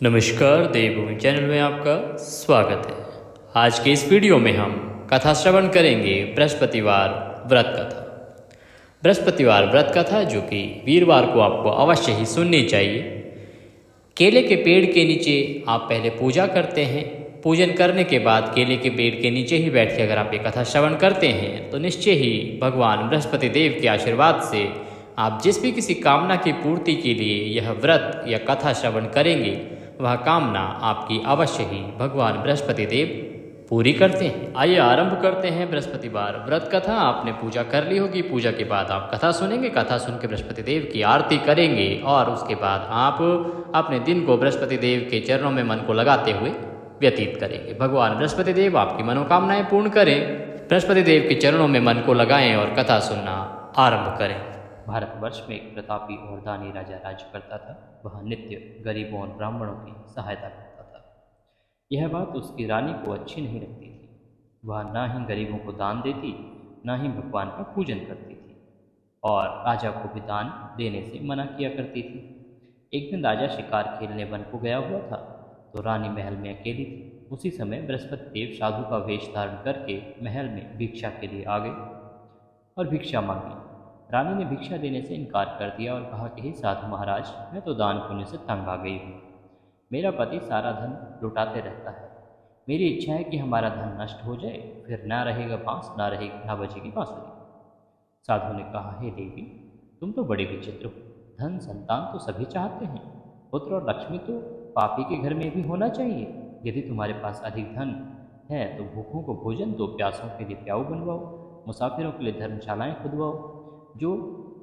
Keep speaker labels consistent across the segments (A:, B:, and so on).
A: नमस्कार, देवभूमि चैनल में आपका स्वागत है। आज के इस वीडियो में हम कथा श्रवण करेंगे बृहस्पतिवार व्रत कथा। बृहस्पतिवार व्रत कथा जो कि वीरवार को आपको अवश्य ही सुननी चाहिए। केले के पेड़ के नीचे आप पहले पूजा करते हैं। पूजन करने के बाद केले के पेड़ के नीचे ही बैठ के अगर आप ये कथा श्रवण करते हैं तो निश्चय ही भगवान बृहस्पति देव के आशीर्वाद से आप जिस भी किसी कामना की पूर्ति के लिए यह व्रत या कथा श्रवण करेंगे वह कामना आपकी अवश्य ही भगवान बृहस्पति देव पूरी करते हैं। आइए आरंभ करते हैं बृहस्पतिवार व्रत कथा। आपने पूजा कर ली होगी, पूजा के बाद आप कथा सुनेंगे। कथा सुन के बृहस्पति देव की आरती करेंगे और उसके बाद आप अपने दिन को बृहस्पति देव के चरणों में मन को लगाते हुए व्यतीत करेंगे। भगवान बृहस्पति देव आपकी मनोकामनाएं पूर्ण करें। बृहस्पति देव के चरणों में मन को लगाएं और कथा सुनना आरंभ करें। भारतवर्ष में एक प्रतापी और दानी राजा राज्य करता था। वह नित्य गरीबों और ब्राह्मणों की सहायता करता था। यह बात उसकी रानी को अच्छी नहीं लगती थी। वह ना ही गरीबों को दान देती, ना ही भगवान का पूजन करती थी और राजा को भी दान देने से मना किया करती थी। एक दिन राजा शिकार खेलने वन को गया हुआ था तो रानी महल में अकेली थी। उसी समय बृहस्पति देव साधु का वेश धारण करके महल में भिक्षा के लिए आ गए और भिक्षा मांगी। रानी ने भिक्षा देने से इनकार कर दिया और कहा कि हे साधु महाराज, मैं तो दान पुण्य से तंग आ गई हूँ। मेरा पति सारा धन लुटाते रहता है। मेरी इच्छा है कि हमारा धन नष्ट हो जाए, फिर ना रहेगा बांस, ना बजेगी बांसुरी। साधु ने कहा, हे देवी, तुम तो बड़ी विचित्र हो। धन संतान तो सभी चाहते हैं, पुत्र और लक्ष्मी तो पापी के घर में भी होना चाहिए। यदि तुम्हारे पास अधिक धन है तो भूखों को भोजन दो, प्यासों के लिए प्याऊ बनवाओ, मुसाफिरों के लिए धर्मशालाएं खुदवाओ। जो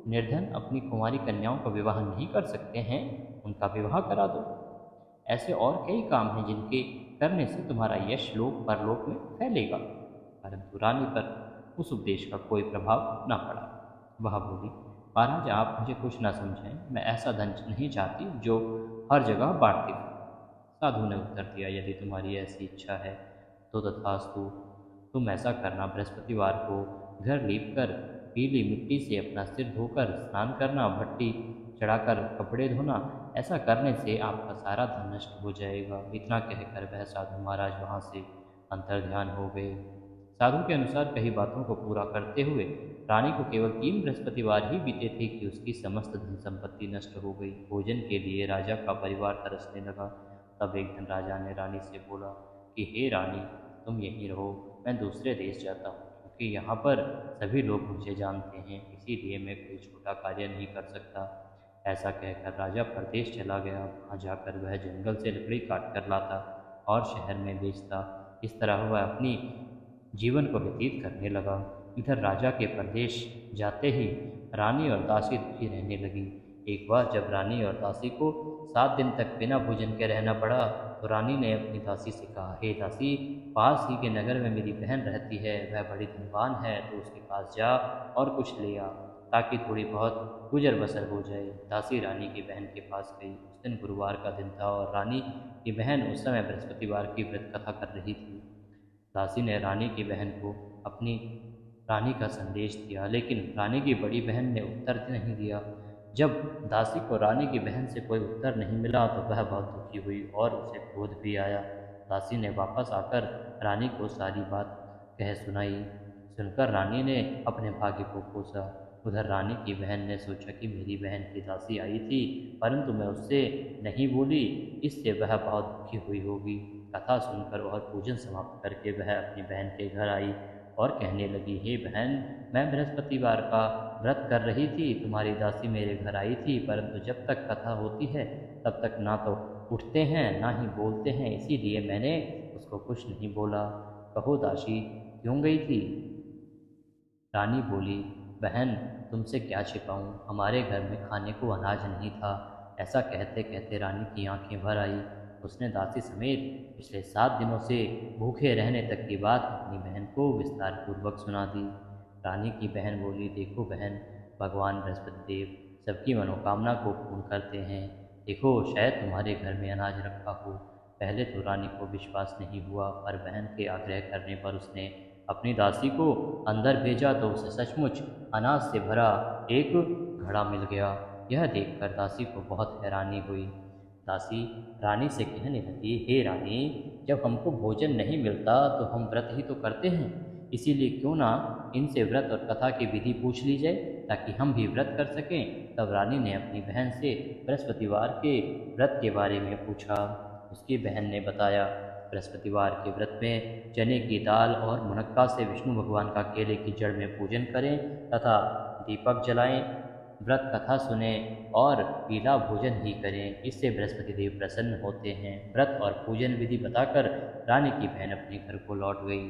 A: निर्धन अपनी कुंवारी कन्याओं का विवाह नहीं कर सकते हैं उनका विवाह करा दो। ऐसे और कई काम हैं जिनके करने से तुम्हारा यश लोक परलोक में फैलेगा। परंतु रानी पर उस उपदेश का कोई प्रभाव न पड़ा। वह बोली, महाराज, आप मुझे कुछ न समझें। मैं ऐसा धन नहीं चाहती जो हर जगह बांटती हूँ। साधु ने उत्तर दिया, यदि तुम्हारी ऐसी इच्छा है तो तथास्तु। तुम ऐसा करना, बृहस्पतिवार को घर लीप कर पीली मिट्टी से अपना सिर धोकर स्नान करना, भट्टी चढ़ाकर कपड़े धोना। ऐसा करने से आपका सारा धन नष्ट हो जाएगा। इतना कहकर वह साधु महाराज वहाँ से अंतर्ध्यान हो गए। साधु के अनुसार कई बातों को पूरा करते हुए रानी को केवल 3 बृहस्पतिवार ही बीते थे कि उसकी समस्त धन संपत्ति नष्ट हो गई। भोजन के लिए राजा का परिवार तरसने लगा। तब एक दिन राजा ने रानी से बोला कि हे रानी, तुम यहीं रहो, मैं दूसरे देश जाता हूँ, क्योंकि यहाँ पर सभी लोग मुझे जानते हैं, इसीलिए मैं कोई छोटा कार्य नहीं कर सकता। ऐसा कहकर राजा परदेश चला गया। वहाँ जाकर वह जंगल से लकड़ी काट कर लाता और शहर में बेचता। इस तरह वह अपनी जीवन को व्यतीत करने लगा। इधर राजा के परदेश जाते ही रानी और दासी दुखी रहने लगी। एक बार जब रानी और दासी को 7 दिन तक बिना भोजन के रहना पड़ा तो रानी ने अपनी दासी से कहा, हे दासी, पास ही के नगर में मेरी बहन रहती है, वह बड़ी धनवान है, तो उसके पास जा और कुछ ले आ, ताकि थोड़ी बहुत गुजर बसर हो जाए। दासी रानी की बहन के पास गई। उस दिन गुरुवार का दिन था और रानी की बहन उस समय बृहस्पतिवार की व्रत कथा कर रही थी। दासी ने रानी की बहन को अपनी रानी का संदेश दिया, लेकिन रानी की बड़ी बहन ने उत्तर नहीं दिया। जब दासी को रानी की बहन से कोई उत्तर नहीं मिला तो वह बहुत दुखी हुई और उसे क्रोध भी आया। दासी ने वापस आकर रानी को सारी बात कह सुनाई। सुनकर रानी ने अपने भाग्य को कोसा। उधर रानी की बहन ने सोचा कि मेरी बहन की दासी आई थी, परंतु मैं उससे नहीं बोली, इससे वह बहुत दुखी हुई होगी। कथा सुनकर और पूजन समाप्त करके वह अपनी बहन के घर आई और कहने लगी, हे बहन, मैं बृहस्पतिवार का व्रत कर रही थी, तुम्हारी दासी मेरे घर आई थी, परंतु जब तक कथा होती है तब तक ना तो उठते हैं ना ही बोलते हैं, इसीलिए मैंने उसको कुछ नहीं बोला। कहो दासी, क्यों गई थी? रानी बोली, बहन, तुमसे क्या छिपाऊं, हमारे घर में खाने को अनाज नहीं था। ऐसा कहते कहते रानी की आंखें भर आई। उसने दासी समेत पिछले 7 दिनों से भूखे रहने तक की बात अपनी बहन को विस्तार पूर्वक सुना दी। रानी की बहन बोली, देखो बहन, भगवान बृहस्पति देव सबकी मनोकामना को पूर्ण करते हैं। देखो, शायद तुम्हारे घर में अनाज रखा हो। पहले तो रानी को विश्वास नहीं हुआ, पर बहन के आग्रह करने पर उसने अपनी दासी को अंदर भेजा तो उसे सचमुच अनाज से भरा एक घड़ा मिल गया। यह देखकर दासी को बहुत हैरानी हुई। दासी रानी से कहने लगी, हे रानी, जब हमको भोजन नहीं मिलता तो हम व्रत ही तो करते हैं, इसीलिए क्यों ना इनसे व्रत और कथा की विधि पूछ ली जाए ताकि हम भी व्रत कर सकें। तब रानी ने अपनी बहन से बृहस्पतिवार के व्रत के बारे में पूछा। उसकी बहन ने बताया, बृहस्पतिवार के व्रत में चने की दाल और मुनक्का से विष्णु भगवान का केले की जड़ में पूजन करें तथा दीपक जलाएं, व्रत कथा सुने और पीला भोजन ही करें, इससे बृहस्पति देव प्रसन्न होते हैं। व्रत और पूजन विधि बताकर रानी की बहन अपने घर को लौट गई।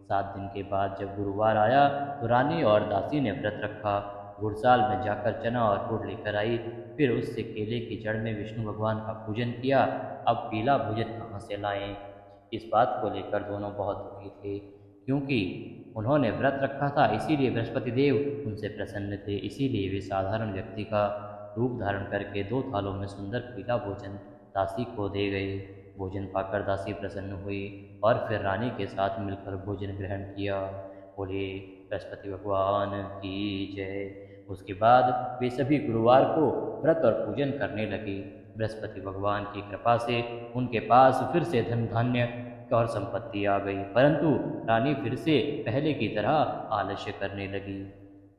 A: 7 दिन के बाद जब गुरुवार आया तो रानी और दासी ने व्रत रखा। गुड़साल में जाकर चना और गुड़ लेकर आई, फिर उससे केले की जड़ में विष्णु भगवान का पूजन किया। अब पीला भोजन कहाँ से लाएं? इस बात को लेकर दोनों बहुत दुखी थे, क्योंकि उन्होंने व्रत रखा था, इसीलिए बृहस्पति देव उनसे प्रसन्न थे। इसीलिए वे साधारण व्यक्ति का रूप धारण करके 2 थालों में सुंदर पीला भोजन दासी को दे गए। भोजन पाकर दासी प्रसन्न हुई और फिर रानी के साथ मिलकर भोजन ग्रहण किया। बोले बृहस्पति भगवान की जय। उसके बाद वे सभी गुरुवार को व्रत और पूजन करने लगे। बृहस्पति भगवान की कृपा से उनके पास फिर से धन धान्य और संपत्ति आ गई, परंतु रानी फिर से पहले की तरह आलस्य करने लगी।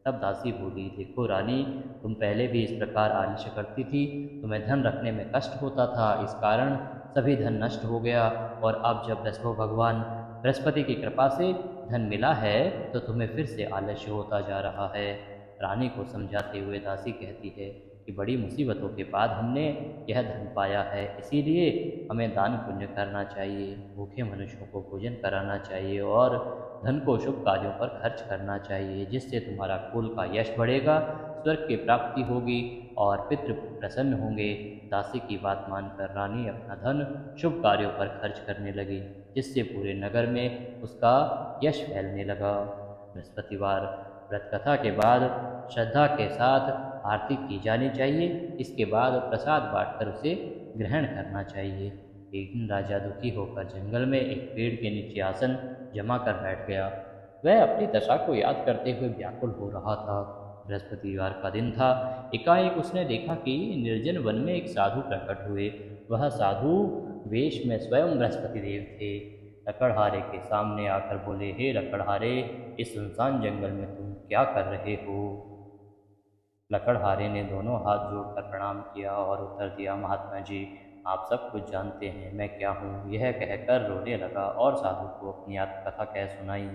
A: तब दासी बोली, देखो रानी, तुम पहले भी इस प्रकार आलस्य करती थी, तुम्हें धन रखने में कष्ट होता था, इस कारण सभी धन नष्ट हो गया, और अब जब बृहस्पति की कृपा से धन मिला है तो तुम्हें फिर से आलस्य होता जा रहा है। रानी को समझाते हुए दासी कहती है कि बड़ी मुसीबतों के बाद हमने यह धन पाया है, इसीलिए हमें दान पुण्य करना चाहिए, भूखे मनुष्यों को भोजन कराना चाहिए और धन को शुभ कार्यों पर खर्च करना चाहिए, जिससे तुम्हारा कुल का यश बढ़ेगा, स्वर्ग की प्राप्ति होगी और पितृ प्रसन्न होंगे। दासी की बात मानकर रानी अपना धन शुभ कार्यों पर खर्च करने लगी, जिससे पूरे नगर में उसका यश फैलने लगा। बृहस्पतिवार व्रत कथा के बाद श्रद्धा के साथ आरती की जानी चाहिए। इसके बाद प्रसाद बांटकर उसे ग्रहण करना चाहिए। एक दिन राजा दुखी होकर जंगल में एक पेड़ के नीचे आसन जमा कर बैठ गया। वह अपनी दशा को याद करते हुए व्याकुल हो रहा था। बृहस्पतिवार का दिन था। एकाएक उसने देखा कि निर्जन वन में एक साधु प्रकट हुए। वह साधु वेश में स्वयं बृहस्पति देव थे। लकड़हारे के सामने आकर बोले, हे लकड़हारे, इस सुनसान जंगल में तुम क्या कर रहे हो? लकड़हारे ने दोनों हाथ जोड़कर प्रणाम किया और उत्तर दिया, महात्मा जी, आप सब कुछ जानते हैं, मैं क्या हूँ। यह कहकर रोने लगा और साधु को अपनी आत्मकथा कह सुनाई।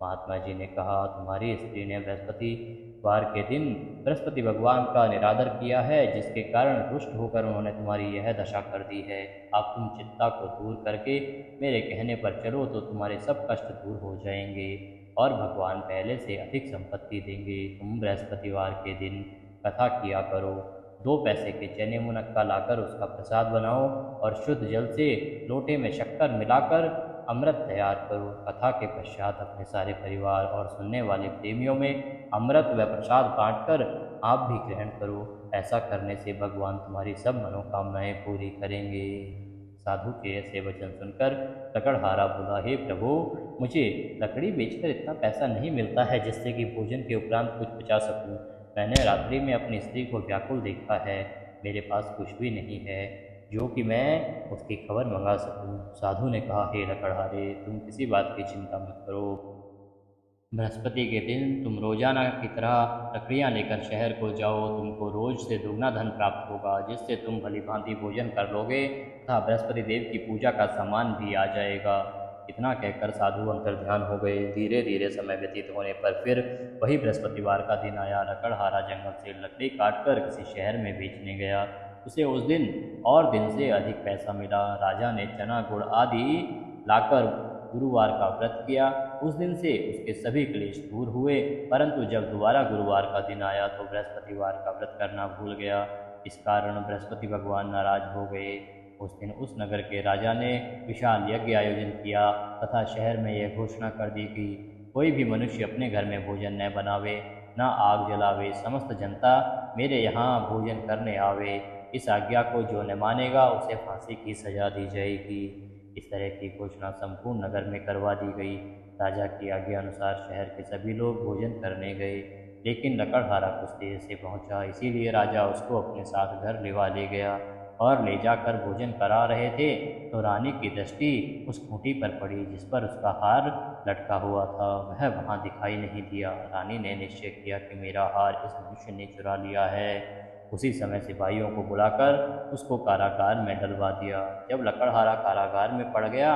A: महात्मा जी ने कहा, तुम्हारी स्त्री ने बृहस्पतिवार के दिन बृहस्पति भगवान का निरादर किया है, जिसके कारण रुष्ट होकर उन्होंने तुम्हारी यह दशा कर दी है। अब तुम चिंता को दूर करके मेरे कहने पर चलो तो तुम्हारे सब कष्ट दूर हो जाएंगे और भगवान पहले से अधिक संपत्ति देंगे। तुम बृहस्पतिवार के दिन कथा किया करो। 2 पैसे के चने मुनक्का लाकर उसका प्रसाद बनाओ और शुद्ध जल से लोटे में शक्कर मिलाकर अमृत तैयार करो। कथा के पश्चात अपने सारे परिवार और सुनने वाले प्रेमियों में अमृत व प्रसाद बांटकर आप भी ग्रहण करो। ऐसा करने से भगवान तुम्हारी सब मनोकामनाएं पूरी करेंगे। साधु के ऐसे वचन सुनकर लकड़हारा बोला, हे प्रभु, मुझे लकड़ी बेचकर इतना पैसा नहीं मिलता है जिससे कि भोजन के उपरांत कुछ बचा सकूं। मैंने रात्रि में अपनी स्त्री को व्याकुल देखा है। मेरे पास कुछ भी नहीं है जो कि मैं उसकी खबर मंगा सकूं। साधु ने कहा, हे लकड़हारे, तुम किसी बात की चिंता मत करो। बृहस्पति के दिन तुम रोजाना की तरह लकड़ियाँ लेकर शहर को जाओ। तुमको रोज से दुगना धन प्राप्त होगा, जिससे तुम भली भांति भोजन कर लोगे तथा बृहस्पति देव की पूजा का सामान भी आ जाएगा। इतना कहकर साधु अंतर्ध्यान हो गए। धीरे धीरे समय व्यतीत होने पर फिर वही बृहस्पतिवार का दिन आया। लकड़हारा जंगल से लकड़ी काटकर किसी शहर में बेचने गया। उसे उस दिन और दिन से अधिक पैसा मिला। राजा ने चना गुड़ आदि लाकर गुरुवार का व्रत किया। उस दिन से उसके सभी क्लेश दूर हुए, परंतु जब दोबारा गुरुवार का दिन आया तो बृहस्पतिवार का व्रत करना भूल गया। इस कारण बृहस्पति भगवान नाराज हो गए। उस दिन उस नगर के राजा ने विशाल यज्ञ आयोजन किया तथा शहर में यह घोषणा कर दी कि कोई भी मनुष्य अपने घर में भोजन न बनावे, न आग जलावे। समस्त जनता मेरे यहाँ भोजन करने आवे। इस आज्ञा को जो न मानेगा उसे फांसी की सजा दी जाएगी। इस तरह की घोषणा संपूर्ण नगर में करवा दी गई। राजा की आज्ञा अनुसार शहर के सभी लोग भोजन करने गए, लेकिन लकड़हारा कुछ देर से पहुंचा, इसीलिए राजा उसको अपने साथ घर ले गया
B: और ले जाकर भोजन करा रहे थे तो रानी की दृष्टि उस खूंटी पर पड़ी जिस पर उसका हार लटका हुआ था। वह वहाँ दिखाई नहीं दिया। रानी ने निश्चय किया कि मेरा हार इस मनुष्य ने चुरा लिया है। उसी समय सिपाहियों को बुलाकर उसको कारागार में डलवा दिया। जब लकड़हारा कारागार में पड़ गया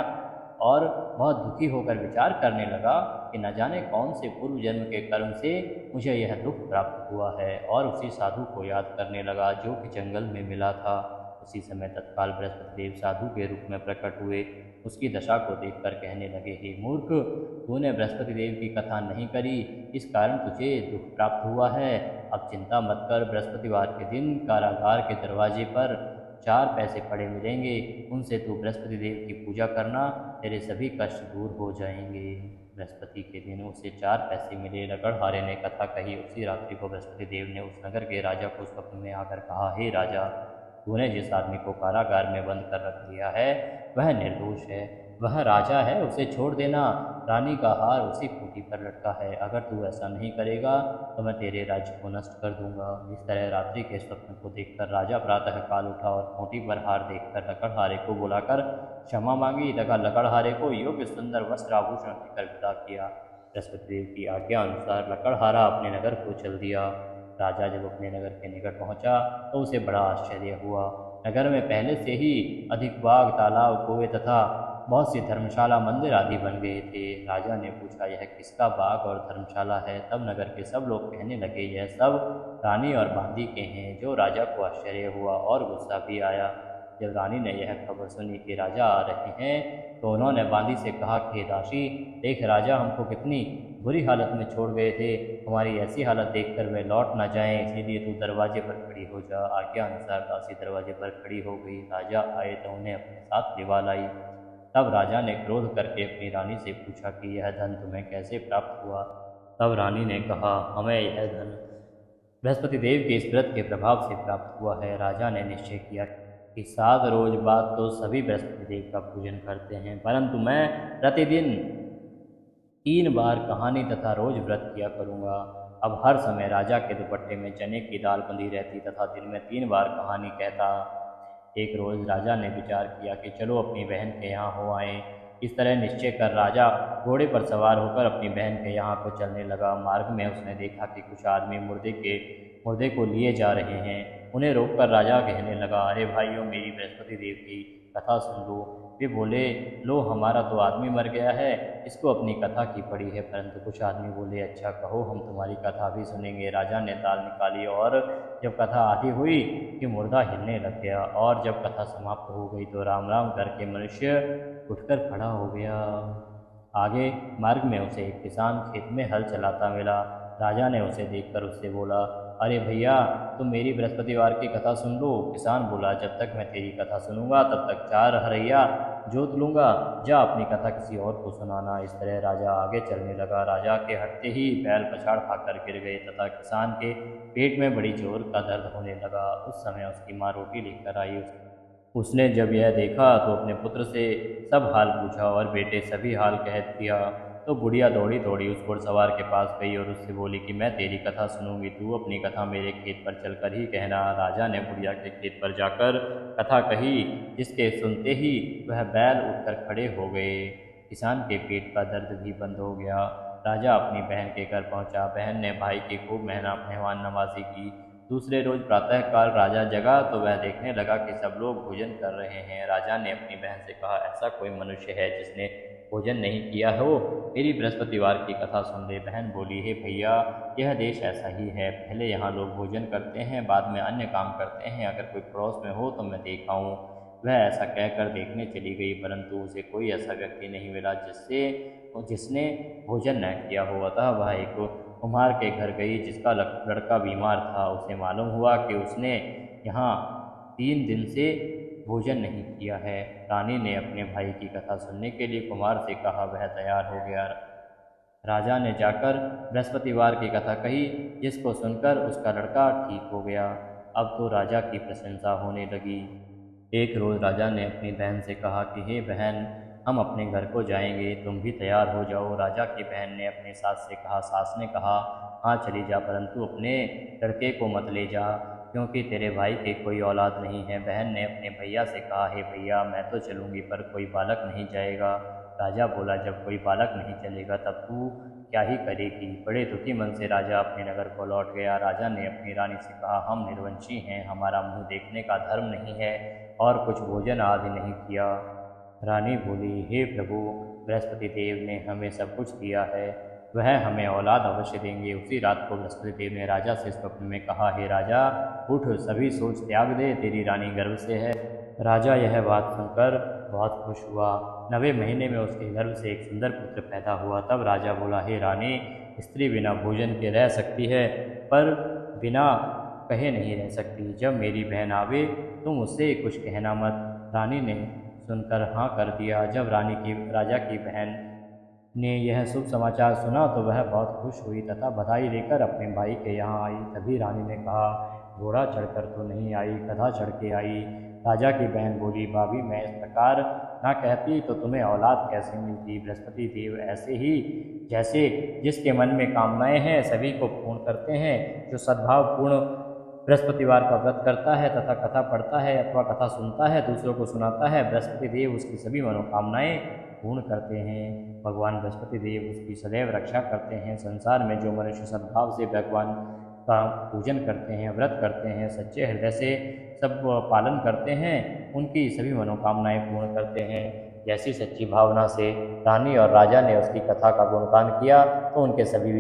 B: और बहुत दुखी होकर विचार करने लगा कि न जाने कौन से पूर्व जन्म के कर्म से मुझे यह दुख प्राप्त हुआ है, और उसी साधु को याद करने लगा जो कि जंगल में मिला था। उसी समय तत्काल बृहस्पति देव साधु के रूप में प्रकट हुए। उसकी दशा को देखकर कहने लगे, हे मूर्ख, तूने बृहस्पति देव की कथा नहीं करी, इस कारण तुझे दुख प्राप्त हुआ है। अब चिंता मत कर, बृहस्पतिवार के दिन कारागार के दरवाजे पर 4 पैसे पड़े मिलेंगे, उनसे तू बृहस्पति देव की पूजा करना, तेरे सभी कष्ट दूर हो जाएंगे। बृहस्पति के दिन उसे 4 पैसे मिले। लकड़हारे ने कथा कही। उसी रात्रि को बृहस्पति देव ने उस नगर के राजा को स्वप्न में आकर कहा, हे राजा, तूने जिस आदमी को कारागार में बंद कर रख दिया है वह निर्दोष है, वह राजा है, उसे छोड़ देना। रानी का हार उसी खूंटी पर लटका है। अगर तू ऐसा नहीं करेगा तो मैं तेरे राज्य को नष्ट कर दूंगा। इस तरह रात्रि के स्वप्न को देखकर राजा प्रातः काल उठा और खूंटी पर हार देखकर लकड़हारे को बुलाकर क्षमा मांगी तथा लकड़हारे को योग्य सुंदर वस्त्र आभूषण देकर विदा किया। बृहस्पति देव की आज्ञा अनुसार लकड़हारा अपने नगर को चल दिया। राजा जब अपने नगर के निकट पहुंचा तो उसे बड़ा आश्चर्य हुआ। नगर में पहले से ही अधिक बाग, तालाब, कुएं तथा बहुत सी धर्मशाला, मंदिर आदि बन गए थे। राजा ने पूछा, यह किसका बाग और धर्मशाला है? तब नगर के सब लोग कहने लगे, यह सब रानी और बांदी के हैं। जो राजा को आश्चर्य हुआ और गुस्सा भी आया। जब रानी ने यह खबर सुनी कि राजा आ रहे हैं तो उन्होंने बांदी से कहा, हे दासी, देख राजा हमको कितनी बुरी हालत में छोड़ गए थे, हमारी ऐसी हालत देखकर वे लौट ना जाएं, इसीलिए तू दरवाजे पर खड़ी हो जा। आज्ञा अनुसार दासी दरवाजे पर खड़ी हो गई। राजा आए तो उन्हें अपने साथ लिवा लाई। तब राजा ने क्रोध करके अपनी रानी से पूछा कि यह धन तुम्हें कैसे प्राप्त हुआ? तब रानी ने कहा, हमें यह धन बृहस्पति देव के इस व्रत के प्रभाव से प्राप्त हुआ है। राजा ने निश्चय किया कि 7 रोज बाद तो सभी बृहस्पति देव का पूजन करते हैं, परंतु मैं प्रतिदिन 3 बार कहानी तथा रोज व्रत किया करूँगा। अब हर समय राजा के दुपट्टे में चने की दाल बंधी रहती तथा दिन में 3 बार कहानी कहता। एक रोज राजा ने विचार किया कि चलो अपनी बहन के यहाँ हो आएं। इस तरह निश्चय कर राजा घोड़े पर सवार होकर अपनी बहन के यहाँ को चलने लगा। मार्ग में उसने देखा कि कुछ आदमी मुर्दे को लिए जा रहे हैं। उन्हें रोककर राजा कहने लगा, अरे भाइयों, मेरी बृहस्पति देव की कथा सुन लो। वे बोले, लो, हमारा तो आदमी मर गया है, इसको अपनी कथा की पड़ी है। परंतु कुछ आदमी बोले, अच्छा कहो, हम तुम्हारी कथा भी सुनेंगे। राजा ने दाल निकाली और जब कथा आधी हुई कि मुर्दा हिलने लग गया, और जब कथा समाप्त हो गई तो राम राम करके मनुष्य उठकर खड़ा हो गया। आगे मार्ग में उसे एक किसान खेत में हल चलाता मिला। राजा ने उसे देखकर उससे बोला, अरे भैया, तुम मेरी बृहस्पतिवार की कथा सुन लो। किसान बोला, जब तक मैं तेरी कथा सुनूंगा तब तक 4 हरैया जोत लूँगा, जा अपनी कथा किसी और को सुनाना। इस तरह राजा आगे चलने लगा। राजा के हटते ही बैल पछाड़ खाकर गिर गए तथा किसान के पेट में बड़ी जोर का दर्द होने लगा। उस समय उसकी माँ रोटी लेकर आई। उसने जब यह देखा तो अपने पुत्र से सब हाल पूछा और बेटे सभी हाल कह दिया। तो बुढ़िया दौड़ी दौड़ी उस घुड़सवार के पास गई और उससे बोली कि मैं तेरी कथा सुनूंगी, तू अपनी कथा मेरे खेत पर चलकर ही कहना। राजा ने बुढ़िया के खेत पर जाकर कथा कही, जिसके सुनते ही वह बैल उठकर खड़े हो गए। किसान के पेट का दर्द भी बंद हो गया। राजा अपनी बहन के घर पहुंचा। बहन ने भाई की खूब मेहमान नवाजी की। दूसरे रोज प्रातःकाल राजा जगा तो वह देखने लगा कि सब लोग भोजन कर रहे हैं। राजा ने अपनी बहन से कहा, ऐसा कोई मनुष्य है जिसने भोजन नहीं किया हो? मेरी बृहस्पतिवार की कथा सुन ले। बहन बोली, हे भैया, यह देश ऐसा ही है, पहले यहाँ लोग भोजन करते हैं, बाद में अन्य काम करते हैं। अगर कोई पड़ोस में हो तो मैं दिखाऊं। वह ऐसा कहकर देखने चली गई, परंतु उसे कोई ऐसा व्यक्ति नहीं मिला जिसने भोजन न किया हो। अतः वह एक कुम्हार के घर गई जिसका लड़का बीमार था। उसे मालूम हुआ कि उसने यहाँ 3 दिन से भोजन नहीं किया है। रानी ने अपने भाई की कथा सुनने के लिए कुमार से कहा। वह तैयार हो गया। राजा ने जाकर बृहस्पतिवार की कथा कही, जिसको सुनकर उसका लड़का ठीक हो गया। अब तो राजा की प्रशंसा होने लगी। एक रोज़ राजा ने अपनी बहन से कहा कि हे बहन, हम अपने घर को जाएंगे, तुम भी तैयार हो जाओ। राजा की बहन ने अपने सास से कहा। सास ने कहा, हाँ चली जा, परंतु अपने लड़के को मत ले जा, क्योंकि तेरे भाई के कोई औलाद नहीं है। बहन ने अपने भैया से कहा, हे भैया, मैं तो चलूँगी पर कोई बालक नहीं जाएगा। राजा बोला, जब कोई बालक नहीं चलेगा तब तू क्या ही करेगी। बड़े दुखी मन से राजा अपने नगर को लौट गया। राजा ने अपनी रानी से कहा, हम निर्वंशी हैं, हमारा मुँह देखने का धर्म नहीं है और कुछ भोजन आदि नहीं किया। रानी बोली, हे प्रभु, बृहस्पति देव ने हमें सब कुछ दिया है, वह हमें औलाद अवश्य देंगे। उसी रात को बृहस्पति देव ने राजा से स्वप्न में कहा, हे राजा, उठ, सभी सोच त्याग दे, तेरी रानी गर्भ से है। राजा यह बात सुनकर बहुत खुश हुआ। 9वें महीने में उसके गर्भ से एक सुंदर पुत्र पैदा हुआ। तब राजा बोला, हे रानी, स्त्री बिना भोजन के रह सकती है पर बिना कहे नहीं रह सकती। जब मेरी बहन आवे तुम उससे कुछ कहना मत। रानी ने सुनकर हाँ कर दिया। जब राजा की बहन ने यह शुभ समाचार सुना तो वह बहुत खुश हुई तथा बधाई लेकर अपने भाई के यहाँ आई। तभी रानी ने कहा, घोड़ा चढ़कर तो नहीं आई, गधा चढ़ के आई। राजा की बहन बोली, भाभी, मैं इस प्रकार ना कहती तो तुम्हें औलाद कैसे मिलती। बृहस्पति देव ऐसे ही जैसे जिसके मन में कामनाएं हैं सभी को पूर्ण करते हैं। जो सद्भावपूर्ण बृहस्पतिवार का व्रत करता है तथा कथा पढ़ता है अथवा कथा सुनता है, दूसरों को सुनाता है, बृहस्पति देव उसकी सभी मनोकामनाएं पूर्ण करते हैं। भगवान बृहस्पति देव उसकी सदैव रक्षा करते हैं। संसार में जो मनुष्य सद्भाव से भगवान का पूजन करते हैं, व्रत करते हैं, सच्चे हृदय से सब पालन करते हैं, उनकी सभी मनोकामनाएं पूर्ण करते हैं। जैसी सच्ची भावना से रानी और राजा ने उसकी कथा का गुणगान किया तो उनके सभी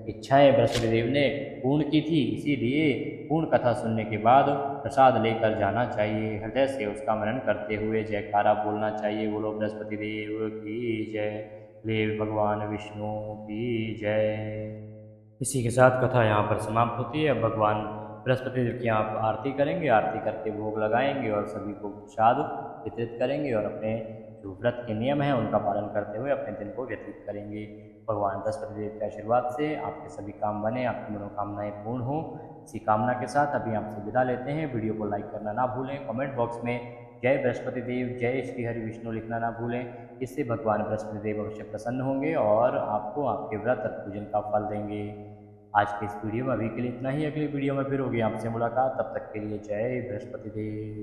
B: इच्छाएं बृहस्पति देव ने पूर्ण की थी। इसीलिए पूर्ण कथा सुनने के बाद प्रसाद लेकर जाना चाहिए। हृदय से उसका मनन करते हुए जयकारा बोलना चाहिए। बोलो बृहस्पति देव की जय, देव भगवान विष्णु की जय। इसी के साथ कथा यहाँ पर समाप्त होती है। अब भगवान बृहस्पति देव की आप आरती करेंगे, आरती करके भोग लगाएंगे और सभी को प्रसाद वितरित करेंगे और अपने जो व्रत के नियम हैं उनका पालन करते हुए अपने दिन को व्यतीत करेंगे। भगवान बृहस्पति देव के आशीर्वाद से आपके सभी काम बने, आपकी मनोकामनाएं पूर्ण हो। इसी कामना के साथ अभी आपसे विदा लेते हैं। वीडियो को लाइक करना ना भूलें। कमेंट बॉक्स में जय बृहस्पति देव, जय श्री हरि विष्णु लिखना ना भूलें। इससे भगवान बृहस्पति देव अवश्य प्रसन्न होंगे और आपको आपके व्रत और पूजन का फल देंगे। आज के इस वीडियो में अभी के लिए इतना ही। अगली वीडियो में फिर होगी आपसे मुलाकात। तब तक के लिए जय बृहस्पति देव।